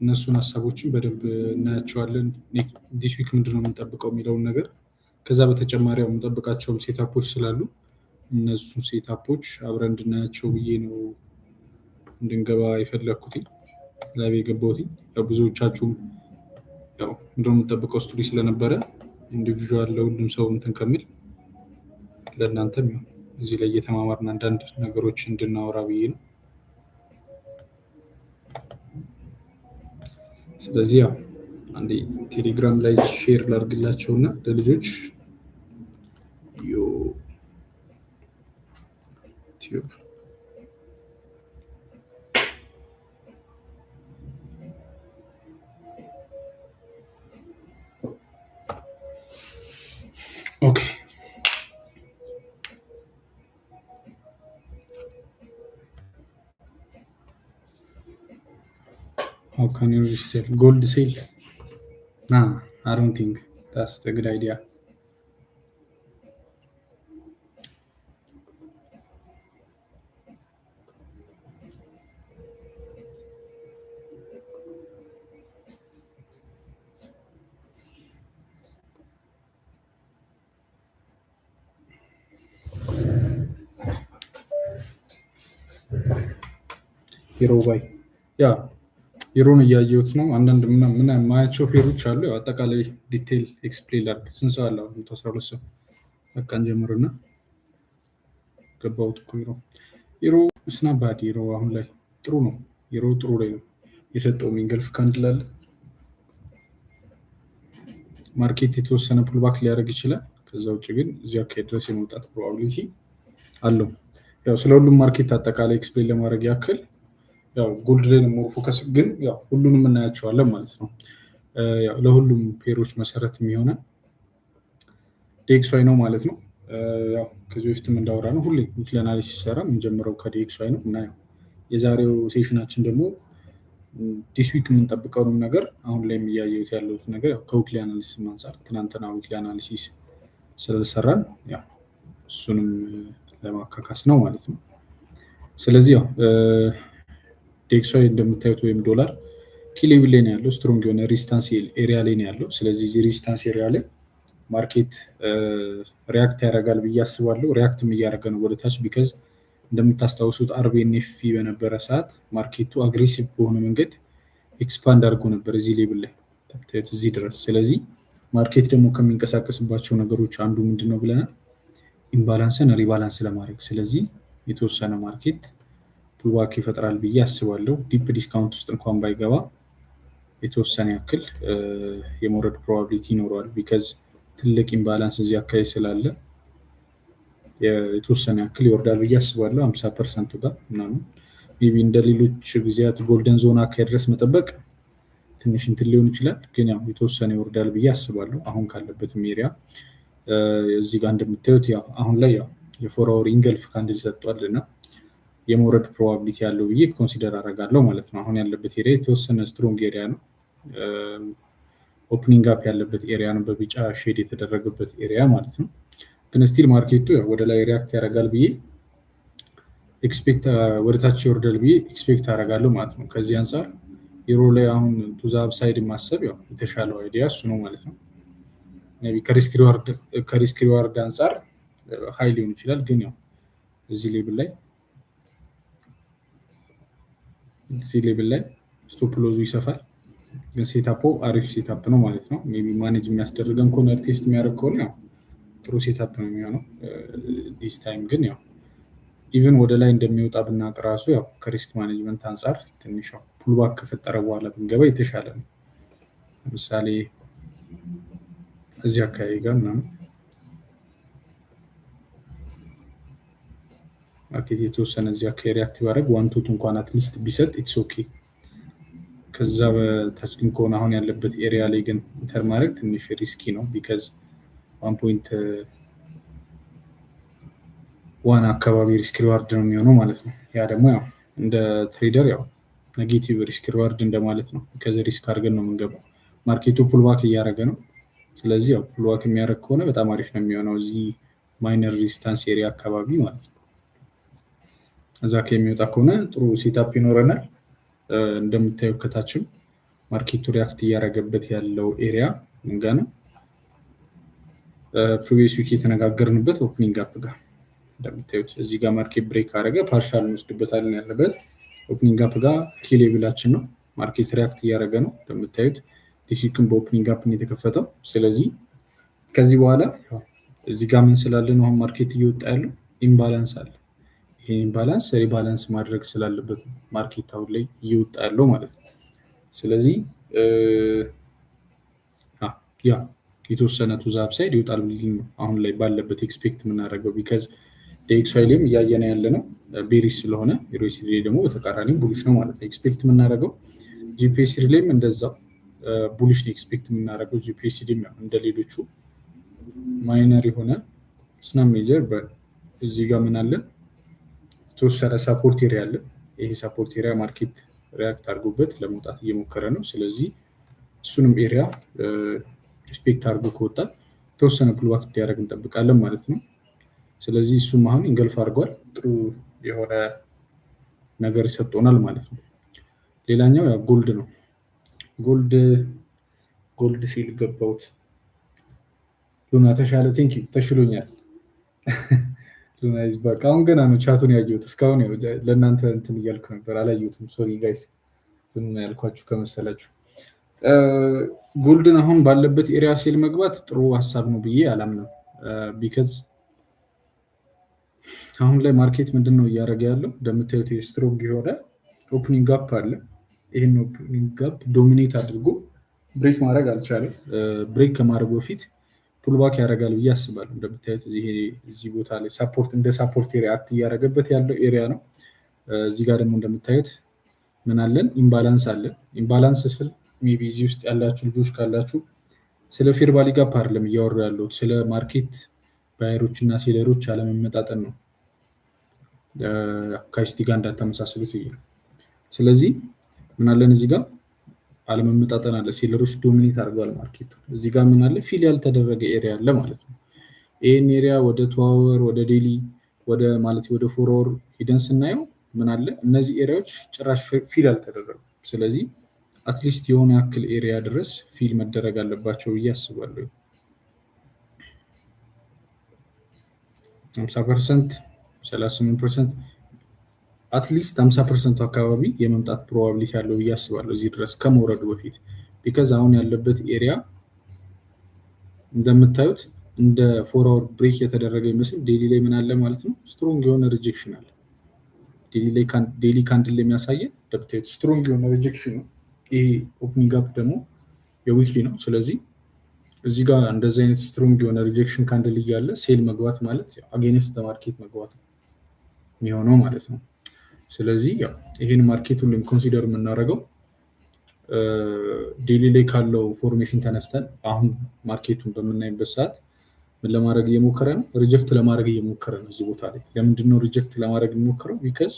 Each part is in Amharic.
እነሱን ሀሳቦችን በደንብ እናያቸዋለን። ዲስ ዊክ ምንድነው የምንጠብቀው የሚለውን ነገር። ከዛ በተጨማሪ የምንጠብቃቸውም ሴታፖች ስላሉ እነሱ ሴታፖች አብረን እንድናያቸው ብዬ ነው እንድንገባ የፈለግኩት ላይ የገባሁት። ብዙዎቻችሁም ያው ምንድነው የምንጠብቀው ስቶሪ ስለነበረ ኢንዲቪዥዋል ለሁሉም ሰው እንትን ከሚል ለእናንተም ያው እዚህ ላይ እየተማማርን አንዳንድ ነገሮች እንድናወራ ብዬ ነው። ስለዚህ ያው አንዴ ቴሌግራም ላይ ሼር ላድርግላቸውና ለልጆች ዩቲዩብ ኦኬ how can you resell gold sale? Nah, I don't think that's the good idea. ሂሮ ባይ ያ ሂሮን እያየሁት ነው። አንዳንድ ምን ማያቸው ፔሮች አሉ። ያው አጠቃላይ ዲቴይል ኤክስፕሌን ላድርግ። ስንት ሰው አለ? 12 ሰው። በቃ እንጀምርና ገባሁት እኮ ሂሮ ስናባድ ሂሮ አሁን ላይ ጥሩ ነው። ሂሮ ጥሩ ላይ ነው የሰጠው ሚንገልፍ ካንድል አለ። ማርኬት የተወሰነ ፑልባክ ሊያደርግ ይችላል። ከዛ ውጭ ግን እዚህ አካባቢ ድረስ የመውጣት ፕሮባቢሊቲ አለው። ያው ስለ ሁሉም ማርኬት አጠቃላይ ኤክስፕሌን ለማድረግ ያክል ያው ጎልድ ላይ ነው ፎከስ፣ ግን ያው ሁሉንም እናያቸዋለን ማለት ነው። ያው ለሁሉም ፔሮች መሰረት የሚሆነ ዲኤክስዋይ ነው ማለት ነው። ያው ከዚህ በፊትም እንዳወራ ነው ሁሌ ዊክሊ አናሊሲስ ሲሰራ የምንጀምረው ከዲኤክስዋይ ነው እና ያው የዛሬው ሴሽናችን ደግሞ ዲስ ዊክ የምንጠብቀውንም ነገር አሁን ላይ የሚያየሁት ያለሁት ነገር ያው ከዊክሊ አናሊሲስ አንጻር ትናንትና ዊክሊ አናሊሲስ ስለሰራን ያው እሱንም ለማካካስ ነው ማለት ነው። ስለዚህ ያው ዲኤክስዋይ እንደምታዩት ወይም ዶላር ኪ ሌቭል ላይ ነው ያለው፣ ስትሮንግ የሆነ ሪዚስታንስ ኤሪያ ላይ ነው ያለው። ስለዚህ እዚህ ሪዚስታንስ ኤሪያ ላይ ማርኬት ሪያክት ያደርጋል ብዬ አስባለሁ። ሪያክትም እያደረገ ነው ወደታች። ቢካዝ እንደምታስታውሱት አርቢኤንኤፍ በነበረ ሰዓት ማርኬቱ አግሬሲቭ በሆነ መንገድ ኤክስፓንድ አድርጎ ነበር እዚህ ሌቭል ላይ እዚህ ድረስ። ስለዚህ ማርኬት ደግሞ ከሚንቀሳቀስባቸው ነገሮች አንዱ ምንድን ነው ብለናል? ኢምባላንስን ሪባላንስ ለማድረግ። ስለዚህ የተወሰነ ማርኬት ፑልባክ ይፈጥራል ብዬ አስባለሁ። ዲፕ ዲስካውንት ውስጥ እንኳን ባይገባ የተወሰነ ያክል የመውረድ ፕሮባቢሊቲ ይኖረዋል። ቢካዝ ትልቅ ኢምባላንስ እዚህ አካባቢ ስላለ የተወሰነ ያክል ይወርዳል ብዬ አስባለሁ። 50% ጋር ምናምን ሜይ ቢ እንደ ሌሎች ጊዜያት ጎልደን ዞን አካባቢ ድረስ መጠበቅ ትንሽ እንትን ሊሆን ይችላል፣ ግን ያው የተወሰነ ይወርዳል ብዬ አስባለሁ። አሁን ካለበትም ኤሪያ እዚህ ጋር እንደምታዩት ያው አሁን ላይ ያው የፎር አወር ኢንገልፍ ካንድል ሰጥቷል እና የመውረድ ፕሮባቢሊቲ ያለው ብዬ ኮንሲደር አደርጋለሁ ማለት ነው። አሁን ያለበት ኤሪያ የተወሰነ ስትሮንግ ኤሪያ ነው። ኦፕኒንግ አፕ ያለበት ኤሪያ ነው፣ በቢጫ ሼድ የተደረገበት ኤሪያ ማለት ነው። ግን ስቲል ማርኬቱ ወደ ላይ ሪያክት ያደርጋል ብዬ ኤክስፔክት ወደታች ይወርዳል ብዬ ኤክስፔክት አደርጋለሁ ማለት ነው። ከዚህ አንጻር ዩሮ ላይ አሁን ቱዛ አፕሳይድ ማሰብ ያው የተሻለው አይዲያ እሱ ነው ማለት ነው። ሜይ ቢ ከሪስክ ሪዋርድ አንጻር ሀይ ሊሆን ይችላል፣ ግን ያው እዚህ ሌብል ላይ ስቶፕ ሎዙ ይሰፋል። ግን ሴታፖ አሪፍ ሴታፕ ነው ማለት ነው። ሜይ ቢ ማኔጅ የሚያስደርገን ከሆነ ቴስት የሚያደርግ ከሆነ ያው ጥሩ ሴታፕ ነው የሚሆነው። ዲስ ታይም ግን ያው ኢቨን ወደ ላይ እንደሚወጣ ብናቅ ራሱ ያው ከሪስክ ማኔጅመንት አንጻር ትንሽ ፑልባክ ከፈጠረ በኋላ ብንገባ የተሻለ ነው። ለምሳሌ እዚህ አካባቢ ጋር ምናምን ማርኬት የተወሰነ እዚህ አካባቢ ሪአክቲቭ አደረግ ዋንቶት እንኳን አትሊስት ቢሰጥ ኢትስ ኦኬ። ከዛ በታች ግን ከሆነ አሁን ያለበት ኤሪያ ላይ ግን ኢንተር ማድረግ ትንሽ ሪስኪ ነው። ቢካዝ 1.1 አካባቢ ሪስክ ሪዋርድ ነው የሚሆነው ማለት ነው። ያ ደግሞ ያው እንደ ትሬደር ያው ኔጌቲቭ ሪስክ ሪዋርድ እንደማለት ነው። ከዚህ ሪስክ አድርገን ነው የምንገባው። ማርኬቱ ፑልባክ እያደረገ ነው። ስለዚህ ያው ፑልባክ የሚያደርግ ከሆነ በጣም አሪፍ ነው የሚሆነው እዚህ ማይነር ሬዚስታንስ ኤሪያ አካባቢ ማለት ነው። እዛ ከሚወጣ ከሆነ ጥሩ ሴታፕ ይኖረናል። እንደምታየው ከታችም ማርኬቱ ሪያክት እያደረገበት ያለው ኤሪያ ምን ጋ ነው? ፕሪቪየስ ዊክ የተነጋገርንበት ኦፕኒንግ ጋፕ ጋር እንደምታዩት እዚህ ጋር ማርኬት ብሬክ አደረገ፣ ፓርሻል እንወስድበታለን ያለበት ኦፕኒንግ ጋፕ ጋር ኪ ሌቭላችን ነው። ማርኬት ሪያክት እያደረገ ነው እንደምታዩት። ዲሲክን በኦፕኒንግ ጋፕ ነው የተከፈተው። ስለዚህ ከዚህ በኋላ እዚህ ጋር ምን ስላለ ነው አሁን ማርኬት እየወጣ ያለው? ኢምባላንስ አለ። ይሄ ኢምባላንስ ሪባላንስ ማድረግ ስላለበት ነው ማርኬት አሁን ላይ እየወጣ ያለው ማለት ነው። ስለዚህ ያ የተወሰነ ቱ ዘ አፕሳይድ ይወጣል ብለን ነው አሁን ላይ ባለበት ኤክስፔክት የምናደርገው። ቢካዝ ኤክስዋይ ላይም እያየነ ያለ ነው ቤሪሽ ስለሆነ፣ ዩኤስዲ ላይ ደግሞ በተቃራኒ ቡሊሽ ነው ማለት ነው ኤክስፔክት የምናደርገው። ጂፒኤስዲ ላይም እንደዛው ቡሊሽ ነው ኤክስፔክት የምናደርገው። ጂፒኤስዲ እንደ ሌሎቹ ማይነር የሆነ ስና ሜጀር እዚህ ጋር ምን አለን? የተወሰነ ሳፖርት ኤሪያ አለ። ይሄ ሳፖርት ኤሪያ ማርኬት ሪያክት አድርጎበት ለመውጣት እየሞከረ ነው። ስለዚህ እሱንም ኤሪያ ሪስፔክት አድርጎ ከወጣ የተወሰነ ፑልባክ እንዲያደርግ እንጠብቃለን ማለት ነው። ስለዚህ እሱም አሁን ኢንገልፍ አድርጓል። ጥሩ የሆነ ነገር ይሰጠናል ማለት ነው። ሌላኛው ያው ጎልድ ነው። ጎልድ ሲል ገባሁት። ሉና ተሻለ። ቴንክ ዩ ተሽሎኛል። ሉና ኢዝ ባክ። አሁን ገና ነው ቻቱን ያየሁት። እስካሁን ለእናንተ እንትን እያልኩ ነበር አላየሁትም። ሶሪ ጋይስ፣ ዝም ያልኳችሁ ከመሰላችሁ። ጎልድን አሁን ባለበት ኤሪያ ሴል መግባት ጥሩ ሀሳብ ነው ብዬ አላምንም። ቢካዝ አሁን ላይ ማርኬት ምንድን ነው እያደረገ ያለው? እንደምታዩት ስትሮንግ የሆነ ኦፕኒንግ ጋፕ አለ። ይህን ኦፕኒንግ ጋፕ ዶሚኔት አድርጎ ብሬክ ማድረግ አልቻለም። ብሬክ ከማድረጉ በፊት ፑልባክ ያደርጋል ብዬ አስባለሁ። እንደምታዩት እዚህ ቦታ ላይ ሳፖርት እንደ ሳፖርት ኤሪያ አክት እያደረገበት ያለው ኤሪያ ነው። እዚህ ጋር ደግሞ እንደምታዩት ምን አለን? ኢምባላንስ አለን። ኢምባላንስ ስል ሜይ ቢ እዚህ ውስጥ ያላችሁ ልጆች ካላችሁ ስለ ፌር ቫሊ ጋፕ አይደለም እያወሩ ያለሁት፣ ስለ ማርኬት ባየሮች እና ሴለሮች አለመመጣጠን ነው። ከስቲ ጋር እንዳታመሳስሉት ብዬ ነው። ስለዚህ ምን አለን? እዚህ ጋር አለመመጣጠን አለ። ሴለሮች ዶሚኔት አድርገዋል ማርኬቱ። እዚህ ጋር ምን አለ? ፊል ያልተደረገ ኤሪያ አለ ማለት ነው። ይህን ኤሪያ ወደ ቱዋወር ወደ ዴሊ ወደ ማለት ወደ ፎርወር ሂደን ስናየው ምን አለ? እነዚህ ኤሪያዎች ጭራሽ ፊል አልተደረጉ። ስለዚህ አትሊስት የሆነ ያክል ኤሪያ ድረስ ፊል መደረግ አለባቸው ብዬ አስባለሁ። 50%፣ 38%፣ አትሊስት 50% አካባቢ የመምጣት ፕሮባቢሊቲ ያለው ብዬ አስባለሁ እዚህ ድረስ ከመውረዱ በፊት። ቢካዝ አሁን ያለበት ኤሪያ እንደምታዩት እንደ ፎርወርድ ብሬክ የተደረገ ይመስል ዴሊ ላይ ምን አለ ማለት ነው? ስትሮንግ የሆነ ሪጀክሽን አለ። ዴሊ ካንድል የሚያሳየን እንደምታዩት ስትሮንግ የሆነ ሪጀክሽን ነው። ይሄ ኦፕኒንግ ጋፕ ደግሞ የዊክሊ ነው። ስለዚህ እዚህ ጋር እንደዚህ አይነት ስትሮንግ የሆነ ሪጀክሽን ካንድል እያለ ሴል መግባት ማለት አጌንስት ማርኬት መግባት የሚሆነው ማለት ነው። ስለዚህ ያው ይሄን ማርኬት ሁሉም ኮንሲደር የምናደርገው ዴሊ ላይ ካለው ፎርሜሽን ተነስተን አሁን ማርኬቱን በምናይበት ሰዓት ምን ለማድረግ እየሞከረ ነው? ሪጀክት ለማድረግ እየሞከረ ነው። እዚህ ቦታ ላይ ለምንድን ነው ሪጀክት ለማድረግ የሚሞክረው? ቢካዝ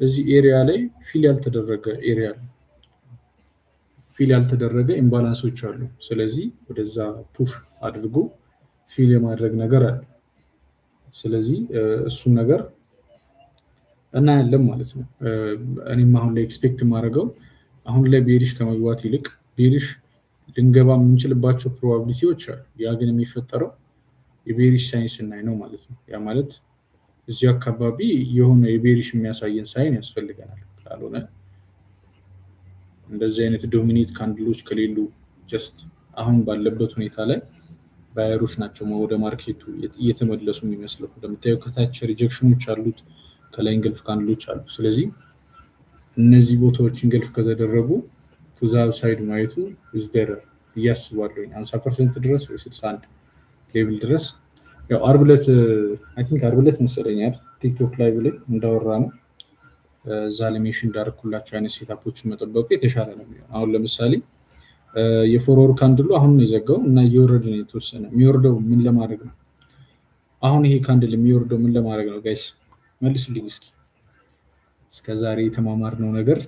እዚህ ኤሪያ ላይ ፊል ያልተደረገ ኤሪያ አለ፣ ፊል ያልተደረገ ኢምባላንሶች አሉ። ስለዚህ ወደዛ ፑሽ አድርጎ ፊል የማድረግ ነገር አለ። ስለዚህ እሱን ነገር እናያለን ማለት ነው። እኔም አሁን ላይ ኤክስፔክት የማደርገው አሁን ላይ ቤሪሽ ከመግባት ይልቅ ቤሪሽ ልንገባ የምንችልባቸው ፕሮባቢሊቲዎች አሉ። ያ ግን የሚፈጠረው የቤሪሽ ሳይን ስናይ ነው ማለት ነው። ያ ማለት እዚህ አካባቢ የሆነ የቤሪሽ የሚያሳየን ሳይን ያስፈልገናል። ካልሆነ እንደዚህ አይነት ዶሚኔት ካንድሎች ከሌሉ ጀስት አሁን ባለበት ሁኔታ ላይ ባየሮች ናቸው ወደ ማርኬቱ እየተመለሱ የሚመስለው። እንደምታየው ከታች ሪጀክሽኖች አሉት፣ ከላይ እንገልፍ ካንድሎች አሉ። ስለዚህ እነዚህ ቦታዎች እንገልፍ ከተደረጉ ቱዛ ሳይድ ማየቱ ኢዝ ቤተር ብዬ አስባለሁ። 50% ድረስ ወይ 61 ሌቭል ድረስ ያው ዓርብ ዕለት መሰለኛል ቲክቶክ ላይቭ ላይ እንዳወራ ነው እዛ ላይ ሜንሽን እንዳደረኩላቸው አይነት ሴታፖችን መጠበቁ የተሻለ ነው። አሁን ለምሳሌ የፎርወርድ ካንድሉ አሁን ነው የዘጋው እና እየወረደ ነው የተወሰነ። የሚወርደው ምን ለማድረግ ነው? አሁን ይሄ ካንድል የሚወርደው ምን ለማድረግ ነው? ጋይስ መልሱልኝ እስኪ። እስከዛሬ የተማማርነው ነገር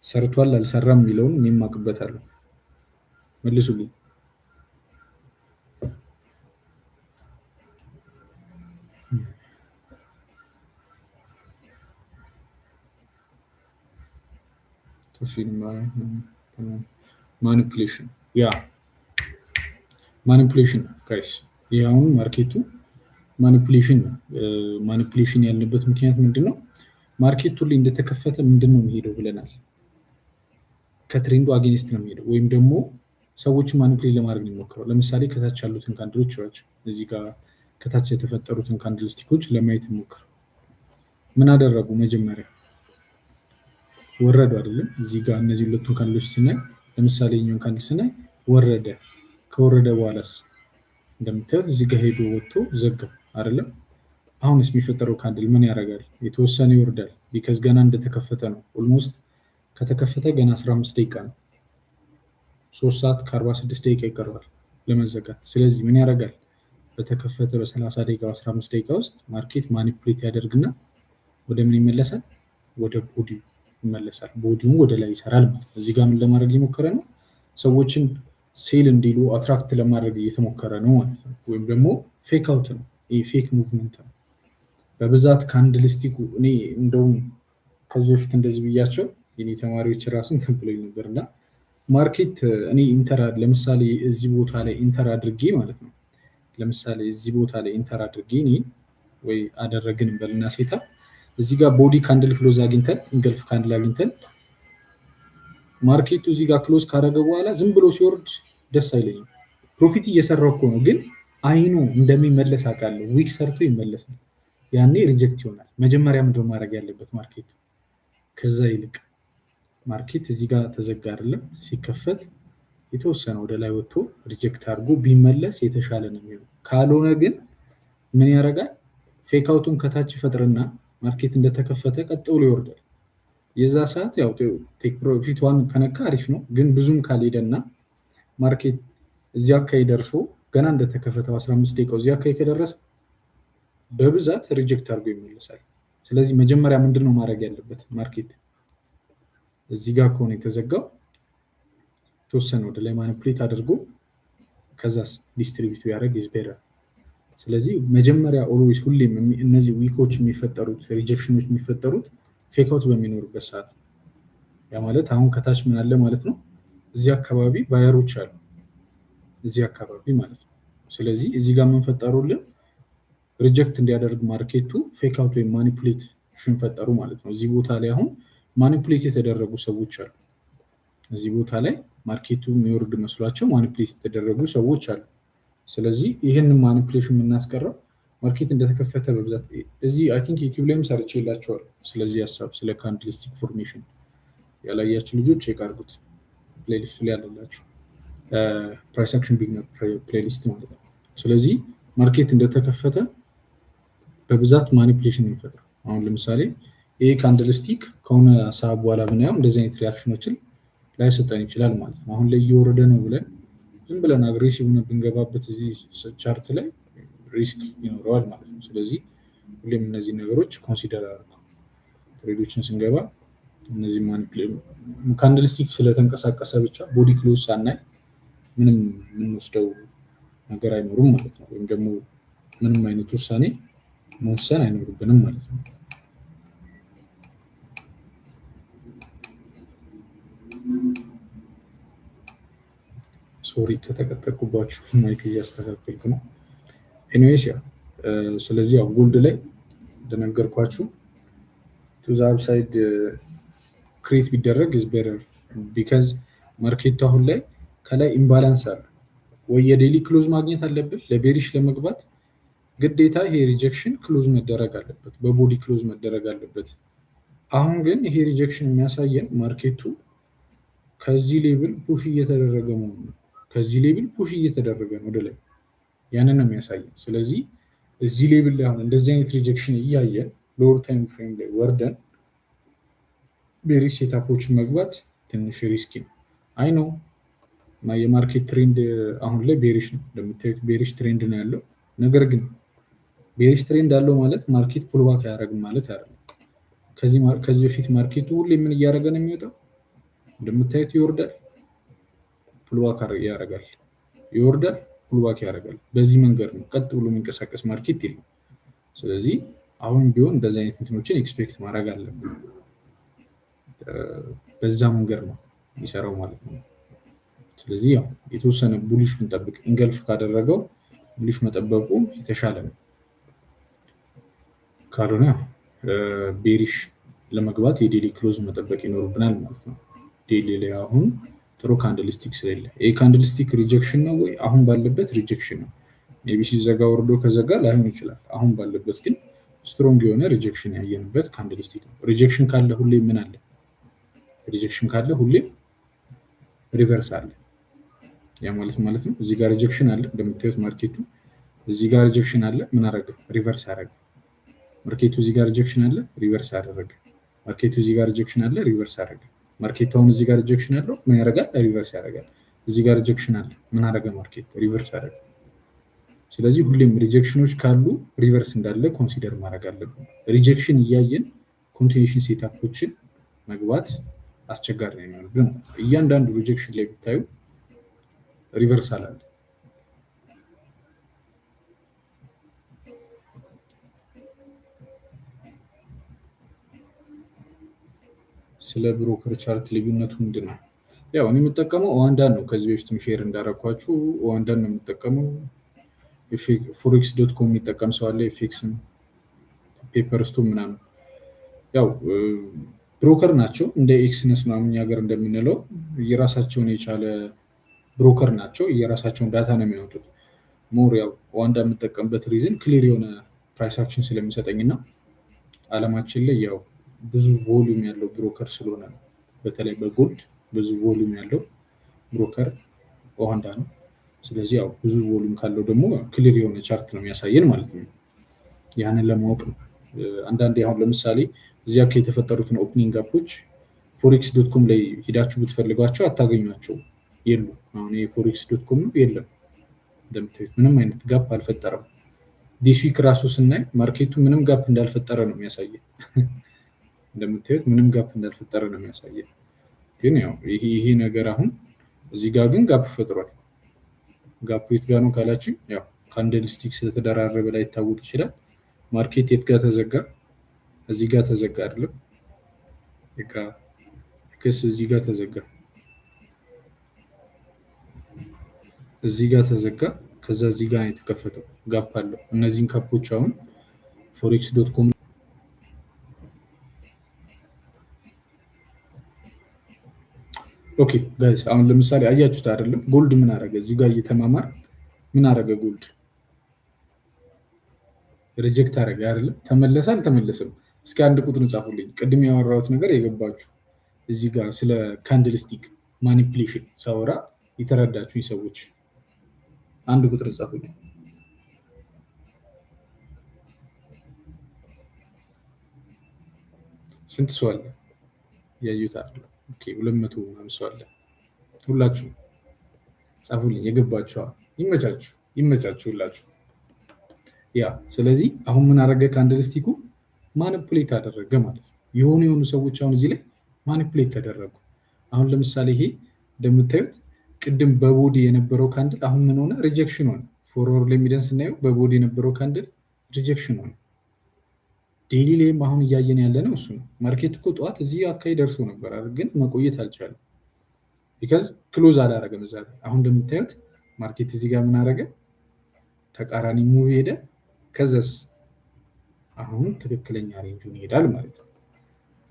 ሰርቷል አልሰራም የሚለውን እኔም አውቅበታለሁ። መልሱልኝ። ማኒፑሌሽን ያ ማኒፑሌሽን ጋይስ፣ ይህ አሁን ማርኬቱ ማኒፑሌሽን ነው። ማኒፑሌሽን ያልንበት ምክንያት ምንድን ነው? ማርኬቱ ላይ እንደተከፈተ ምንድን ነው የሚሄደው ብለናል። ከትሬንዱ አጌኒስት ነው የሚሄደው፣ ወይም ደግሞ ሰዎችን ማኒፑሌት ለማድረግ ነው የሚሞክረው። ለምሳሌ ከታች ያሉትን ካንድሎች ናቸው። እዚህ ጋር ከታች የተፈጠሩትን ካንድል ስቲኮች ለማየት ሞክር። ምን አደረጉ? መጀመሪያ ወረዱ አይደለም? እዚህ ጋር እነዚህ ሁለቱን ካንድሎች ስናይ፣ ለምሳሌ ኛውን ካንድል ስናይ ወረደ። ከወረደ በኋላስ እንደምታዩት እዚህ ጋር ሄዶ ወጥቶ ዘጋ አይደለም? አሁንስ የሚፈጠረው ካንድል ምን ያደርጋል? የተወሰነ ይወርዳል። ቢከዝ ገና እንደተከፈተ ነው። ኦልሞስት ከተከፈተ ገና 15 ደቂቃ ነው። 3 ሰዓት ከ46 ደቂቃ ይቀርባል ለመዘጋት። ስለዚህ ምን ያደርጋል? በተከፈተ በ30 ደቂቃ 15 ደቂቃ ውስጥ ማርኬት ማኒፑሌት ያደርግና ወደ ምን ይመለሳል? ወደ ቦዲው ይመለሳል። ቦዲውን ወደ ላይ ይሰራል ማለት ነው። እዚህ ጋር ምን ለማድረግ እየሞከረ ነው? ሰዎችን ሴል እንዲሉ አትራክት ለማድረግ እየተሞከረ ነው ማለት ነው። ወይም ደግሞ ፌክ አውት ነው። ይህ ፌክ ሙቭመንት ነው በብዛት ካንድልስቲኩ። እኔ እንደውም ከዚህ በፊት እንደዚህ ብያቸው የኔ ተማሪዎች ራሱ እንትን ብሎኝ ነበር እና ማርኬት እኔ ኢንተር ለምሳሌ እዚህ ቦታ ላይ ኢንተር አድርጌ ማለት ነው። ለምሳሌ እዚህ ቦታ ላይ ኢንተር አድርጌ እኔ ወይ አደረግን በልና ሴታ እዚህ ጋር ቦዲ ካንድል ክሎዝ አግኝተን እንገልፍ ካንድል አግኝተን ማርኬቱ እዚህ ጋር ክሎዝ ካደረገ በኋላ ዝም ብሎ ሲወርድ ደስ አይለኝም። ፕሮፊት እየሰራው እኮ ነው፣ ግን አይኑ እንደሚመለስ አውቃለሁ። ዊክ ሰርቶ ይመለሳል። ያኔ ሪጀክት ይሆናል። መጀመሪያ ምንድን ማድረግ ያለበት ማርኬቱ? ከዛ ይልቅ ማርኬት እዚህ ጋር ተዘጋ አይደለም? ሲከፈት የተወሰነ ወደ ላይ ወጥቶ ሪጀክት አድርጎ ቢመለስ የተሻለ ነው የሚሆነው። ካልሆነ ግን ምን ያደርጋል? ፌክ አውቱን ከታች ይፈጥርና ማርኬት እንደተከፈተ ቀጥ ብሎ ይወርዳል። የዛ ሰዓት ያው ቴክ ፕሮፊት ዋን ከነካ አሪፍ ነው፣ ግን ብዙም ካልሄደና ማርኬት እዚህ አካባቢ ደርሶ ገና እንደተከፈተው 15 ደቂቃው እዚህ አካባቢ ከደረሰ በብዛት ሪጀክት አድርጎ ይመለሳል። ስለዚህ መጀመሪያ ምንድን ነው ማድረግ ያለበት? ማርኬት እዚህ ጋር ከሆነ የተዘጋው ተወሰነ ወደ ላይ ማኒፑሌት አድርጎ ከዛስ ዲስትሪቢዩት ቢያደርግ ኢዝ ቤተር። ስለዚህ መጀመሪያ ኦልዌይስ ሁሌም እነዚህ ዊኮች የሚፈጠሩት ሪጀክሽኖች የሚፈጠሩት ፌክ አውት በሚኖሩበት ሰዓት ነው። ያ ማለት አሁን ከታች ምን አለ ማለት ነው? እዚህ አካባቢ ባየሮች አሉ፣ እዚህ አካባቢ ማለት ነው። ስለዚህ እዚህ ጋር የምንፈጠሩልን ሪጀክት እንዲያደርግ ማርኬቱ ፌክ አውት ወይም ማኒፑሌሽን ፈጠሩ ማለት ነው። እዚህ ቦታ ላይ አሁን ማኒፑሌት የተደረጉ ሰዎች አሉ። እዚህ ቦታ ላይ ማርኬቱ የሚወርድ መስሏቸው ማኒፑሌት የተደረጉ ሰዎች አሉ። ስለዚህ ይህንን ማኒፑሌሽን የምናስቀረው ማርኬት እንደተከፈተ በብዛት እዚህ አይ ቲንክ ዩቲዩብ ላይም ሰርቼ የላቸዋል። ስለዚህ ሀሳብ ስለ ካንድልስቲክ ፎርሜሽን ያላያችሁ ልጆች ቼክ አድርጉት፣ ፕሌሊስቱ ላይ ያለላችሁ ፕራይስ አክሽን ቢግነር ፕሌሊስት ማለት ነው። ስለዚህ ማርኬት እንደተከፈተ በብዛት ማኒፑሌሽን ነው የሚፈጥረው። አሁን ለምሳሌ ይሄ ካንድልስቲክ ከሆነ ሰዓት በኋላ ብናየው እንደዚህ አይነት ሪያክሽኖችን ላይሰጠን ይችላል ማለት ነው። አሁን ላይ እየወረደ ነው ብለን ዝም ብለን አግሬሲቭ ሆነ ብንገባበት እዚህ ቻርት ላይ ሪስክ ይኖረዋል ማለት ነው። ስለዚህ ሁሌም እነዚህ ነገሮች ኮንሲደር አድርጉ ትሬዶችን ስንገባ። እነዚህ ካንድልስቲክ ስለተንቀሳቀሰ ብቻ ቦዲ ክሎዝ ሳናይ ምንም የምንወስደው ነገር አይኖሩም ማለት ነው። ወይም ደግሞ ምንም አይነት ውሳኔ መወሰን አይኖርብንም ማለት ነው። ሶሪ ከተቀጠልኩባችሁ ማይክ እያስተካከልኩ ነው። ኤኒዌይስ ያ ስለዚህ ያው ጎልድ ላይ እንደነገርኳችሁ ቱ ዘ አፕሳይድ ክሬት ቢደረግ ኢዝ ቤተር ቢካዝ ማርኬቱ አሁን ላይ ከላይ ኢምባላንስ አለ። ወይ የዴሊ ክሎዝ ማግኘት አለብን ለቤሪሽ ለመግባት ግዴታ ይሄ ሪጀክሽን ክሎዝ መደረግ አለበት፣ በቦዲ ክሎዝ መደረግ አለበት። አሁን ግን ይሄ ሪጀክሽን የሚያሳየን ማርኬቱ ከዚህ ሌብል ፑሽ እየተደረገ መሆኑ ነው። ከዚህ ሌብል ፑሽ እየተደረገ ነው ወደ ላይ፣ ያንን ነው የሚያሳየን። ስለዚህ እዚህ ሌብል ላይ አሁን እንደዚህ አይነት ሪጀክሽን እያየን ሎወር ታይም ፍሬም ላይ ወርደን ቤሪሽ ሴታፖችን መግባት ትንሽ ሪስኪ ነው። አይ ነው የማርኬት ትሬንድ አሁን ላይ ቤሪሽ ነው፣ እንደምታዩት ቤሪሽ ትሬንድ ነው ያለው። ነገር ግን ቤሪሽ ትሬንድ አለው ማለት ማርኬት ፑልባክ አያደርግም ማለት አይደለም። ከዚህ በፊት ማርኬቱ ሁሌ ምን እያደረገ ነው የሚወጣው? እንደምታዩት ይወርዳል፣ ፑልባክ ያደርጋል፣ ይወርዳል፣ ፑልባክ ያደርጋል። በዚህ መንገድ ነው፣ ቀጥ ብሎ የሚንቀሳቀስ ማርኬት የለም። ስለዚህ አሁን ቢሆን እንደዚህ አይነት እንትኖችን ኤክስፔክት ማድረግ አለብን። በዛ መንገድ ነው የሚሰራው ማለት ነው። ስለዚህ ያው የተወሰነ ቡሊሽ ብንጠብቅ ኢንገልፍ ካደረገው ቡሊሽ መጠበቁ የተሻለ ነው። ካልሆነ ቤሪሽ ለመግባት የዴሊ ክሎዝ መጠበቅ ይኖርብናል ማለት ነው። ዴሊ ላይ አሁን ጥሩ ካንድልስቲክ ስለሌለ ይህ ካንድልስቲክ ሪጀክሽን ነው ወይ? አሁን ባለበት ሪጀክሽን ነው። ሜይ ቢ ሲዘጋ ወርዶ ከዘጋ ላይሆን ይችላል። አሁን ባለበት ግን ስትሮንግ የሆነ ሪጀክሽን ያየንበት ካንድልስቲክ ነው። ሪጀክሽን ካለ ሁሌም ምን አለ? ሪጀክሽን ካለ ሁሌም ሪቨርስ አለ። ያ ማለት ነው እዚህ ጋር ሪጀክሽን አለ እንደምታዩት ማርኬቱ እዚህ ጋር ሪጀክሽን አለ። ምን አረገ? ሪቨርስ አረገ። ማርኬቱ እዚህ ጋር ሪጀክሽን አለ፣ ሪቨርስ አደረገ። ማርኬቱ እዚህ ጋር ሪጀክሽን አለ፣ ሪቨርስ አደረገ። ማርኬቱ አሁን እዚህ ጋር ሪጀክሽን አለው፣ ምን ያደርጋል? ሪቨርስ ያደርጋል። እዚህ ጋር ሪጀክሽን አለ፣ ምን አደረገ? ማርኬት ሪቨርስ አደረገ። ስለዚህ ሁሌም ሪጀክሽኖች ካሉ ሪቨርስ እንዳለ ኮንሲደር ማድረግ አለብን። ሪጀክሽን እያየን ኮንቲኒሽን ሴታፖችን መግባት አስቸጋሪ ነው የሚሆነው። ግን እያንዳንዱ ሪጀክሽን ላይ ብታዩ ሪቨርሳል አለ። ስለ ብሮከር ቻርት ልዩነቱ ምንድን ነው? ያው እኔ የምጠቀመው ኦዋንዳን ነው። ከዚህ በፊትም ሼር እንዳረኳችሁ ኦዋንዳን ነው የምጠቀመው። ፎሬክስ ዶት ኮም የሚጠቀም ሰው አለ። ኤፌክስም ፔፐርስቶ ምናምን ያው ብሮከር ናቸው። እንደ ኤክስነስ ምናምን ሀገር እንደምንለው የራሳቸውን የቻለ ብሮከር ናቸው። የራሳቸውን ዳታ ነው የሚያወጡት። ሞር ያው ኦዋንዳ የምጠቀምበት ሪዝን ክሊር የሆነ ፕራይስ አክሽን ስለሚሰጠኝ እና አለማችን ላይ ያው ብዙ ቮሊዩም ያለው ብሮከር ስለሆነ ነው። በተለይ በጎልድ ብዙ ቮሊዩም ያለው ብሮከር ኦዋንዳ ነው። ስለዚህ ያው ብዙ ቮሊዩም ካለው ደግሞ ክሊር የሆነ ቻርት ነው የሚያሳየን ማለት ነው። ያንን ለማወቅ ነው። አንዳንዴ አሁን ለምሳሌ እዚያ የተፈጠሩትን ኦፕኒንግ ጋፖች ፎሬክስ ዶት ኮም ላይ ሂዳችሁ ብትፈልጓቸው አታገኟቸው፣ የሉ። አሁን የፎሬክስ ዶት ኮም ነው የለም። እንደምታዩት ምንም አይነት ጋፕ አልፈጠረም። ዲስ ዊክ ራሱ ስናይ ማርኬቱ ምንም ጋፕ እንዳልፈጠረ ነው የሚያሳየን። እንደምታዩት ምንም ጋፕ እንዳልፈጠረ ነው የሚያሳየን። ግን ያው ይሄ ነገር አሁን እዚህ ጋር ግን ጋፕ ፈጥሯል። ጋፑ የት ጋር ነው ካላችሁ ያው ካንድልስቲክ ስለተደራረበ ላይ ይታወቅ ይችላል። ማርኬት የት ጋር ተዘጋ? እዚህ ጋር ተዘጋ አይደለም? ክስ እዚህ ጋር ተዘጋ፣ እዚህ ጋር ተዘጋ፣ ከዛ እዚህ ጋር ነው የተከፈተው። ጋፕ አለው። እነዚህን ካፖች አሁን ፎሬክስ ዶት ኮም ኦኬ ጋይስ አሁን ለምሳሌ አያችሁት አይደለም? ጎልድ ምን አረገ? እዚህ ጋር እየተማማር ምን አረገ? ጎልድ ሪጀክት አረገ አይደለም? ተመለሰ አልተመለሰም? እስኪ አንድ ቁጥር ጻፉልኝ። ቅድም ያወራሁት ነገር የገባችሁ እዚህ ጋር ስለ ካንድልስቲክ ማኒፕሌሽን ሳወራ የተረዳችሁኝ ሰዎች አንድ ቁጥር ጻፉልኝ። ስንት ሰው አለ? ያዩት አይደለም? ኦኬ 200 ምናምን ሰው አለ። ሁላችሁ ጻፉልኝ የገባችሁ። ይመቻችሁ ይመቻችሁ ሁላችሁ። ያ ስለዚህ አሁን ምን አደረገ? ካንድልስቲኩ ማኒፕሌት አደረገ ማለት ነው። የሆኑ ሰዎች አሁን እዚህ ላይ ማኒፕሌት ተደረጉ። አሁን ለምሳሌ ይሄ እንደምታዩት ቅድም በቦዲ የነበረው ካንድል አሁን ምን ሆነ? ሪጀክሽን ሆነ። ፎርወርድ ላይ የሚደን ስናየው በቦዲ የነበረው ካንድል ሪጀክሽን ሆነ። ዴይሊ ላይም አሁን እያየን ያለ ነው እሱ ነው። ማርኬት እኮ ጠዋት እዚህ አካባቢ ደርሶ ነበር ግን መቆየት አልቻለም። ቢካዝ ክሎዝ አላረገም እዛ ላይ። አሁን እንደምታዩት ማርኬት እዚህ ጋር ምን አረገ? ተቃራኒ ሙቭ ሄደ። ከዛስ አሁን ትክክለኛ ሬንጁን ይሄዳል ማለት ነው።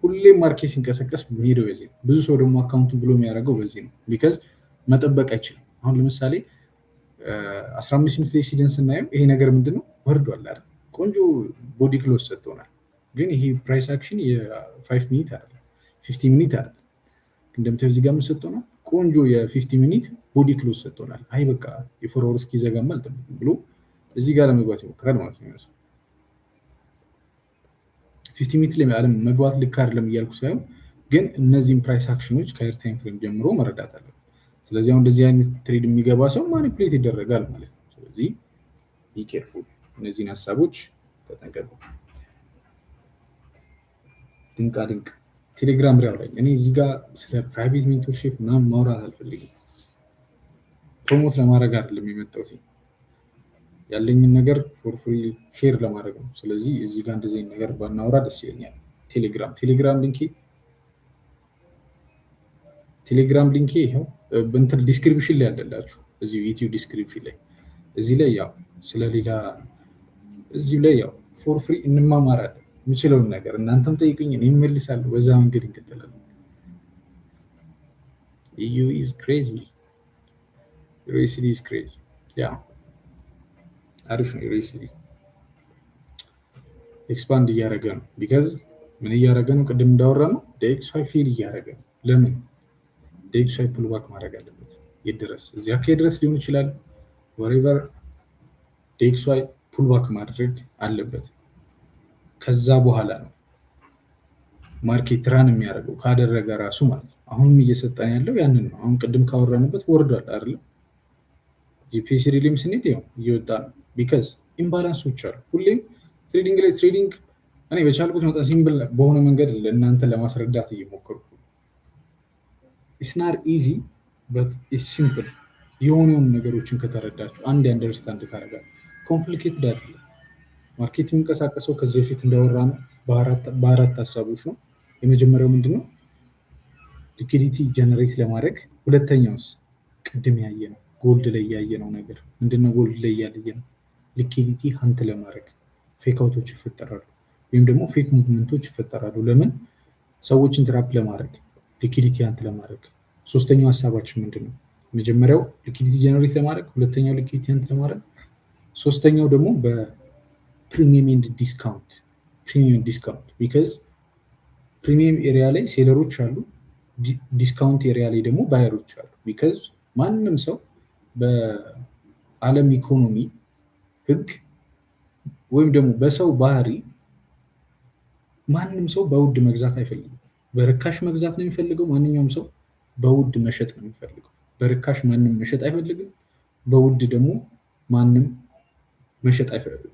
ሁሌም ማርኬት ሲንቀሳቀስ ሄደው በዚህ ነው። ብዙ ሰው ደግሞ አካውንቱን ብሎ የሚያደርገው በዚህ ነው። ቢካዝ መጠበቅ አይችልም። አሁን ለምሳሌ 15 ሚኒት ላይ ሲደን ስናየው ይሄ ነገር ምንድነው? ወርዷል አይደል? ቆንጆ ቦዲ ክሎዝ ሰጥቶናል። ግን ይሄ ፕራይስ አክሽን የ5 ሚኒት አይደለም፣ 50 ሚኒት አይደለም። እንደምታዩት እዚህ ጋር ምን ሰጥቶናል? ቆንጆ የ50 ሚኒት ቦዲ ክሎዝ ሰጥቶናል። አይ በቃ የፎርወርድ እስኪዘጋማ አልጠብቅም ብሎ እዚህ ጋር ለመግባት ይሞክራል ማለት ነው። 50 ሚኒት ላይ ዓለም መግባት ልክ አይደለም እያልኩ ሳይሆን ግን እነዚህን ፕራይስ አክሽኖች ከኤር ታይም ፍሬም ጀምሮ መረዳት አለብን። ስለዚህ አሁን እንደዚህ አይነት ትሬድ የሚገባ ሰው ማኒፕሌት ይደረጋል ማለት ነው። ስለዚህ ቢኬርፉል፣ እነዚህን ሀሳቦች ተጠንቀቁ። ድንቃ ድንቅ ቴሌግራም ሪያው ላይ እኔ እዚህ ጋር ስለ ፕራይቬት ሜንቶርሺፕ ምናምን ማውራት አልፈልግም። ፕሮሞት ለማድረግ አይደለም የመጣሁት፣ ያለኝን ነገር ፎር ፍሪ ሼር ለማድረግ ነው። ስለዚህ እዚህ ጋር እንደዚህ ነገር ባናወራ ደስ ይለኛል። ቴሌግራም ሊንክ ቴሌግራም ሊንኬ ይኸው በእንትን ዲስክሪፕሽን ላይ አለላችሁ፣ እዚሁ ዩቲዩብ ዲስክሪፕሽን ላይ። እዚህ ላይ ያው ስለሌላ እዚሁ ላይ ያው ፎር ፍሪ እንማማራለን። የምችለውን ነገር እናንተም ጠይቁኝ፣ እኔ እመልሳለሁ። በዛ መንገድ እንቀጥላለን። ኢዩ ኢዝ ክሬዚ፣ ዩኤስዲ ኢዝ ክሬዚ። ያ አሪፍ ነው። ዩኤስዲ ኤክስፓንድ እያደረገ ነው። ቢካዝ ምን እያደረገ ነው? ቅድም እንዳወራ ነው ዴኤክስዋይ ፊል እያደረገ ነው። ለምን ዴኤክስዋይ ፑልባክ ማድረግ አለበት? የት ድረስ? እዚህ አካባቢ ድረስ ሊሆን ይችላል። ወሬቨር ዴኤክስዋይ ፑልባክ ማድረግ አለበት። ከዛ በኋላ ነው ማርኬት ራን የሚያደርገው ካደረገ ራሱ ማለት ነው። አሁንም እየሰጠን ያለው ያንን ነው። አሁን ቅድም ካወራንበት ወርዷል አይደለም? ጂፒኤስ ሪሊም ስንሄድ ያው እየወጣ ነው። ቢካዝ ኢምባላንሶች አሉ። ሁሌም ትሬዲንግ ላይ ትሬዲንግ እኔ በቻልኩት መጠን ሲምፕል በሆነ መንገድ ለእናንተ ለማስረዳት እየሞከርኩ ኢስናር ኢዚ በት ሲምፕል የሆነውን ነገሮችን ከተረዳችሁ አንድ አንደርስታንድ ካረጋል ኮምፕሊኬትድ አይደለም። ማርኬት የሚንቀሳቀሰው ከዚህ በፊት እንዳወራ ነው በአራት ሀሳቦች ነው። የመጀመሪያው ምንድነው? ሊኩዲቲ ጀነሬት ለማድረግ። ሁለተኛውስ ቅድም ያየ ነው ጎልድ ላይ ያየ ነው ነገር ምንድነው? ጎልድ ላይ ያየ ነው ሊኩዲቲ ሀንት ለማድረግ ፌክ አውቶች ይፈጠራሉ፣ ወይም ደግሞ ፌክ ሙቭመንቶች ይፈጠራሉ። ለምን? ሰዎችን ትራፕ ለማድረግ ሊኩዲቲ ሀንት ለማድረግ። ሶስተኛው ሀሳባችን ምንድነው? መጀመሪያው ሊኩዲቲ ጀነሬት ለማድረግ፣ ሁለተኛው ሊኩዲቲ ሀንት ለማድረግ፣ ሶስተኛው ደግሞ በፕሪሚየም ኤንድ ዲስካውንት። ፕሪሚየም ዲስካውንት ቢካዝ ፕሪሚየም ኤሪያ ላይ ሴለሮች አሉ፣ ዲስካውንት ኤሪያ ላይ ደግሞ ባየሮች አሉ። ቢካዝ ማንም ሰው በዓለም ኢኮኖሚ ህግ ወይም ደግሞ በሰው ባህሪ ማንም ሰው በውድ መግዛት አይፈልግም። በርካሽ መግዛት ነው የሚፈልገው። ማንኛውም ሰው በውድ መሸጥ ነው የሚፈልገው። በርካሽ ማንም መሸጥ አይፈልግም። በውድ ደግሞ ማንም መሸጥ አይፈልግም።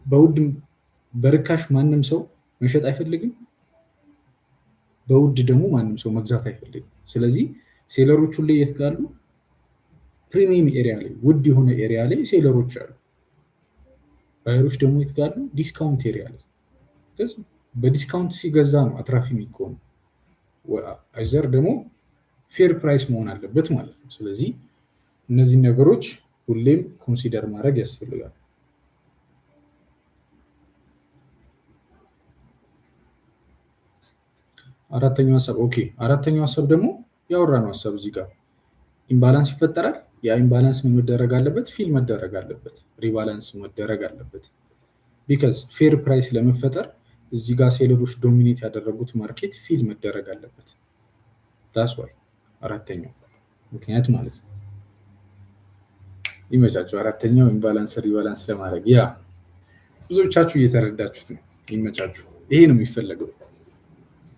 በርካሽ ማንም ሰው መሸጥ አይፈልግም። በውድ ደግሞ ማንም ሰው መግዛት አይፈልግም። ስለዚህ ሴለሮቹ ላይ የት ጋሉ? ፕሪሚየም ኤሪያ ላይ ውድ የሆነ ኤሪያ ላይ ሴለሮች አሉ። ባየሮች ደግሞ የት ጋሉ? ዲስካውንት ኤሪያ ላይ። በዲስካውንት ሲገዛ ነው አትራፊ የሚሆነው። አይዘር ደግሞ ፌር ፕራይስ መሆን አለበት ማለት ነው። ስለዚህ እነዚህ ነገሮች ሁሌም ኮንሲደር ማድረግ ያስፈልጋል። አራተኛው ሀሳብ ኦኬ። አራተኛው ሀሳብ ደግሞ ያወራነው ሀሳብ እዚህ ጋር ኢምባላንስ ይፈጠራል። ያ ኢምባላንስ ምን መደረግ አለበት? ፊል መደረግ አለበት። ሪባላንስ መደረግ አለበት። ቢካዝ ፌር ፕራይስ ለመፈጠር እዚህ ጋር ሴለሮች ዶሚኔት ያደረጉት ማርኬት ፊል መደረግ አለበት። ዳስ ዋይ አራተኛው ምክንያት ማለት ነው። ይመቻችሁ። አራተኛው ኢምባላንስ ሪባላንስ ለማድረግ ያ ብዙዎቻችሁ እየተረዳችሁት ነው። ይመቻችሁ። ይሄ ነው የሚፈለገው።